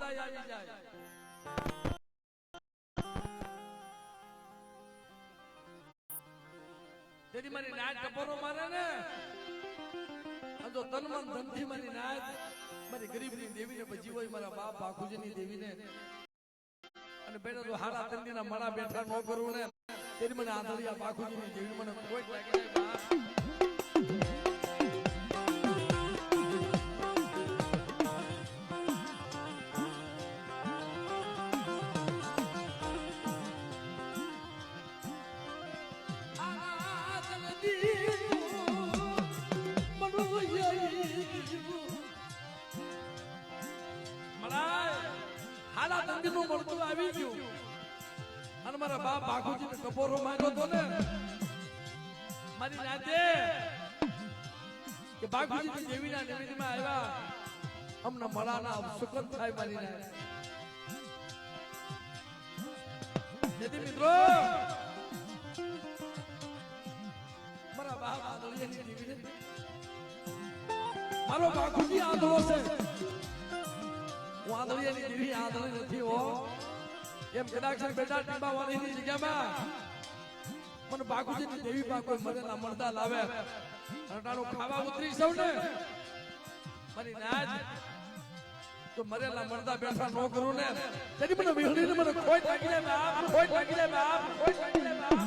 માતાએ આવી જાય. તેની મારી નાચ ટપોરો મારે ને જો તન મન ધનથી મારી નાચ મારી ગરીબની દેવીને ભજી હોય મારા બાપ બાખુજીની દેવીને અને બેટા જો હારા તંદીના મણા બેઠા ન કરું ને તેની મને આંધળિયા બાખુજીની દેવી મને કોઈ લાગે બાપ. આવી ગયું અને મારા બાપ બાખુજી ને કપોરો માંગ્યો તો ને મારી નાતે કે બાખુજી ની દેવીના નિમિત્તમાં આવ્યા અમને મળાના સુકન થાય મારી નાતે. જેથી મિત્રો મારા બાપ આંધળિયાની દેવીને મારો બાખુજી આંધળો છે હું આંધળિયાની દેવી આંધળી નથી હો એમ કદાચ બેટા ટીંબાવાળીની જગ્યામાં મને બાકુજીની દેવી પા કોઈ મરેલા મળતા લાવે અટાણું ખાવા ઉતરી સૌ ને મારી નાચ તો મરેલા મળતા બેઠા ન કરું ને તેથી મને વિહળીને મને ખોટ લાગી લે બાપ ખોટ લાગી લે બાપ ખોટ લાગી લે બાપ.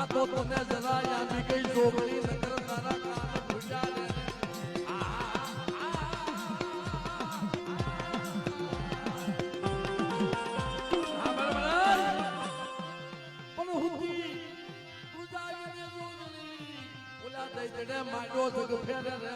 તો તને જરા યાદી ગઈ જોગણી નગર તારા કાન ભૂજા રે પણ હુતી પૂજાવીને જોગણી ઓલા દઈ દે માંડો જગ ફેરે રે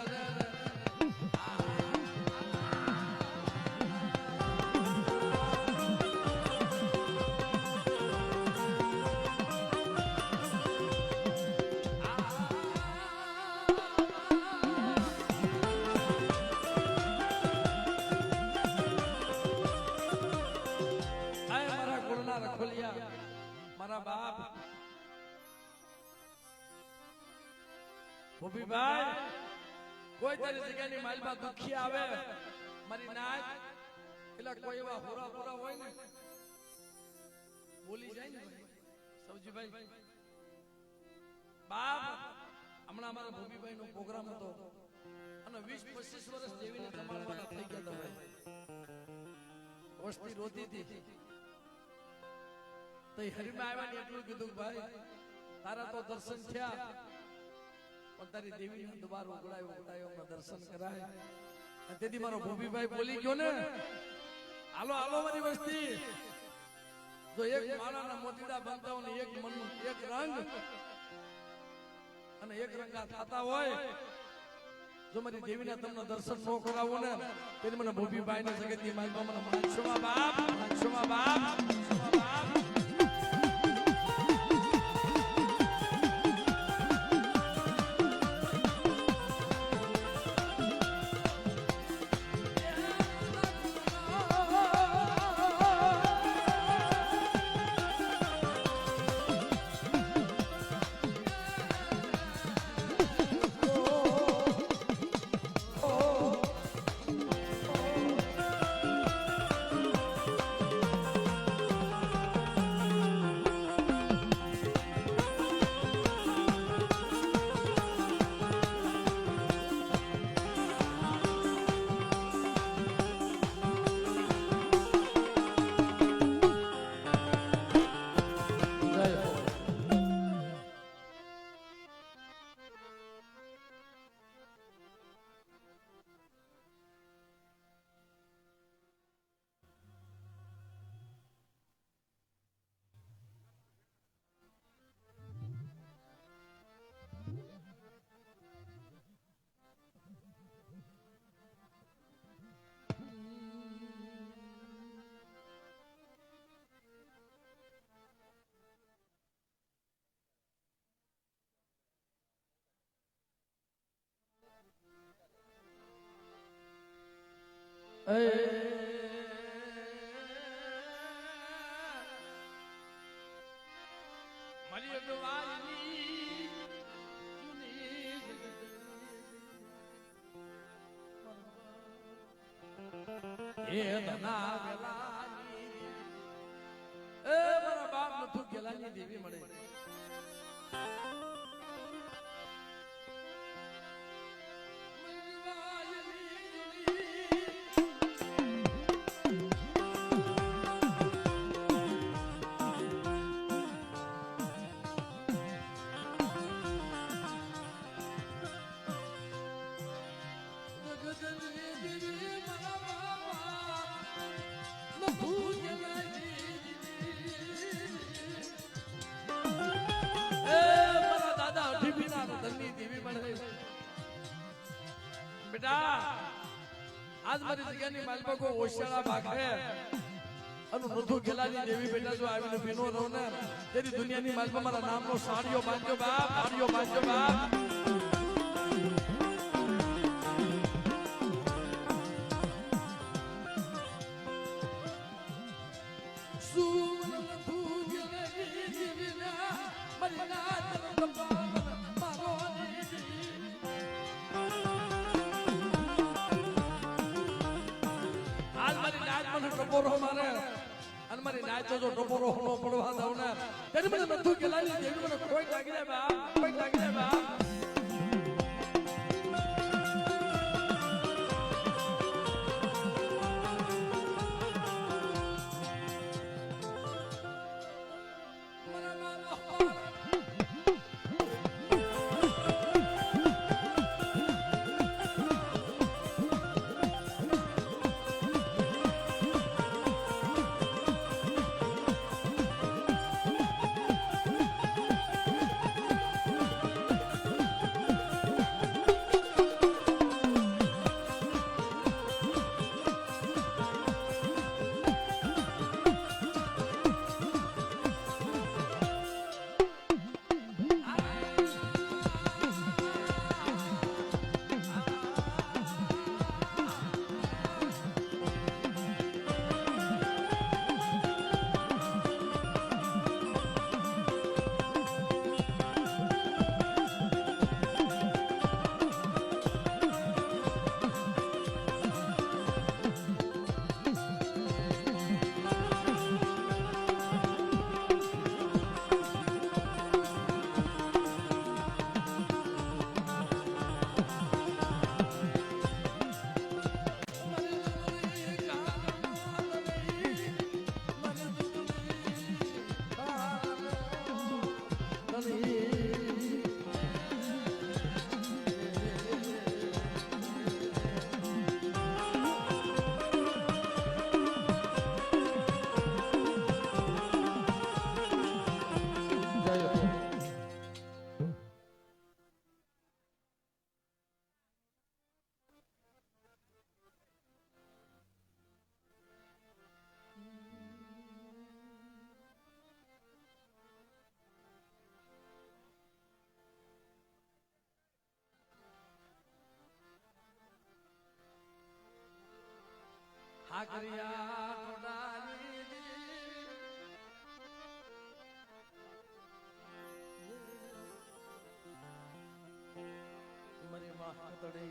મારા બાપ ભૂપીભાઈ કોઈ તારી જગ્યાની માલમાં દુખી આવે મારી નાચ એટલે કોઈ એવા હોરા હોરા હોય ને બોલી જાય ને સૌજીભાઈ બાપ હમણાં મારા ભૂપીભાઈ નો પ્રોગ્રામ હતો અને 20-25 વર્ષ દેવીને સંભાળવાના થઈ ગયા હતા વસ્તી રોતી હતી તો હરીમાં આવ્યા એટલું કીધું ભાઈ તારા તો દર્શન થયા પણ તારી દેવીનો દ્વાર ઉગડાયો દર્શન કરાય તેથી મારો ભૂપીભાઈ બોલી ગયો ને હાલો હાલો મારી વસ્તી જો એક માળાના મોતીડા બનતા હોય ને એક મન એક રંગ અને એક રંગા થતા હોય જો મારી દેવીના તમને દર્શન ન કરાવો ને તેથી મને ભૂપીભાઈ ને જગતની માલમાં મને માનસોમાં બાપ માનસોમાં બાપ માનસોમાં બાપ દેવી મળે આજ મારી જગ્યાની માલમાં કોઈ ઓશિયાળા ભાગે અને નથુ ગેલાની દેવી બેટા જો આવીને ભીનો રહો ને તેરી દુનિયાની માલમાં મારા નામનો સાડીઓ બાંધજો બાપ, સાડીઓ બાંધજો બાપ. ટપોરો મારે અને મારી નાચો જો ટપોરો હોનો પડવા દઉં ને તેની મને નથુ ગેલાની દેવી મને કોઈ લાગી જાય બા, કોઈ લાગી જાય બા. હાકરિયા ટોડાની મરી માં તડે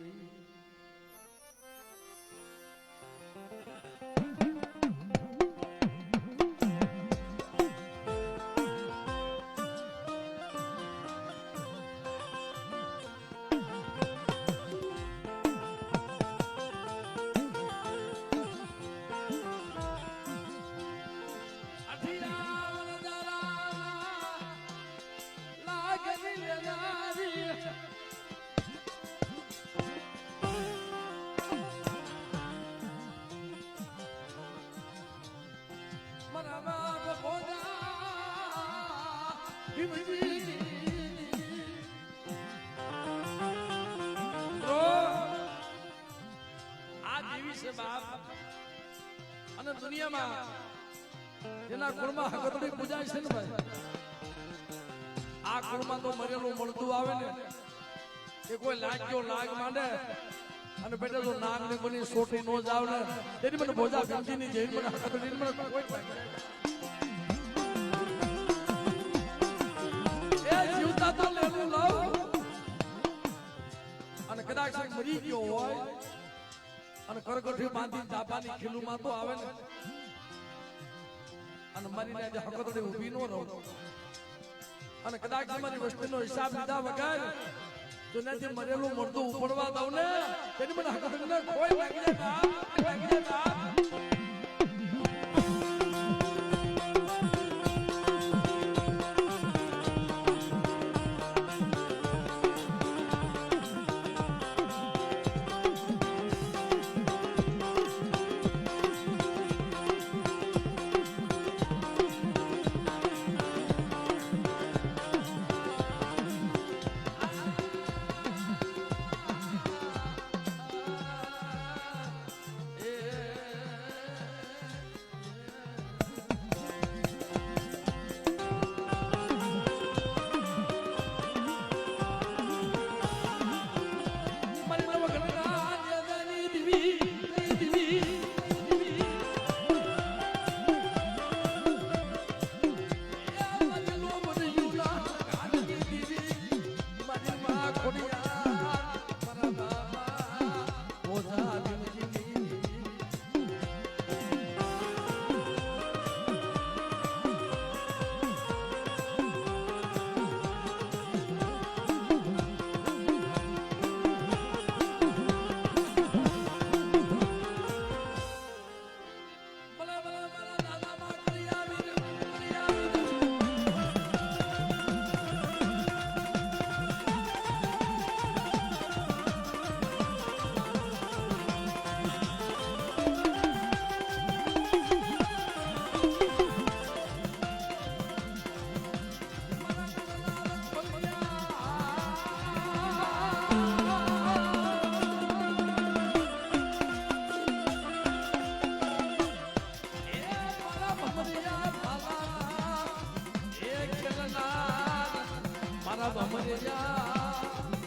અને દુનિયામાં જેના કુળમાં હકતડી પૂજાય છે ને ભાઈ, આ કુળમાં તો મરેલું મળતું આવે ને કે કોઈ લાગ્યો લાગ માંડે અને બેટા જો નાગની બની સોટી નો જાવ ને તેની મને ભોજા ભીમજીની જૈન મને હકત દીન મને કોઈ એ જીવતા તો લેલું લવ અને કદાચ મરી ગયો હોય અને કરગઠી બાંધી જાપાની ખીલુમાં તો આવે ને અને મરીને જે હકતડી ઊભી નો રહો અને કદાચ તમારી વસ્તીનો હિસાબ લીધા વગર જો નથી મરેલું મરદું ઉપડવા દઉં ને તેની મને હકતડીને કોઈ લાગી જાય મારા ભમરિયા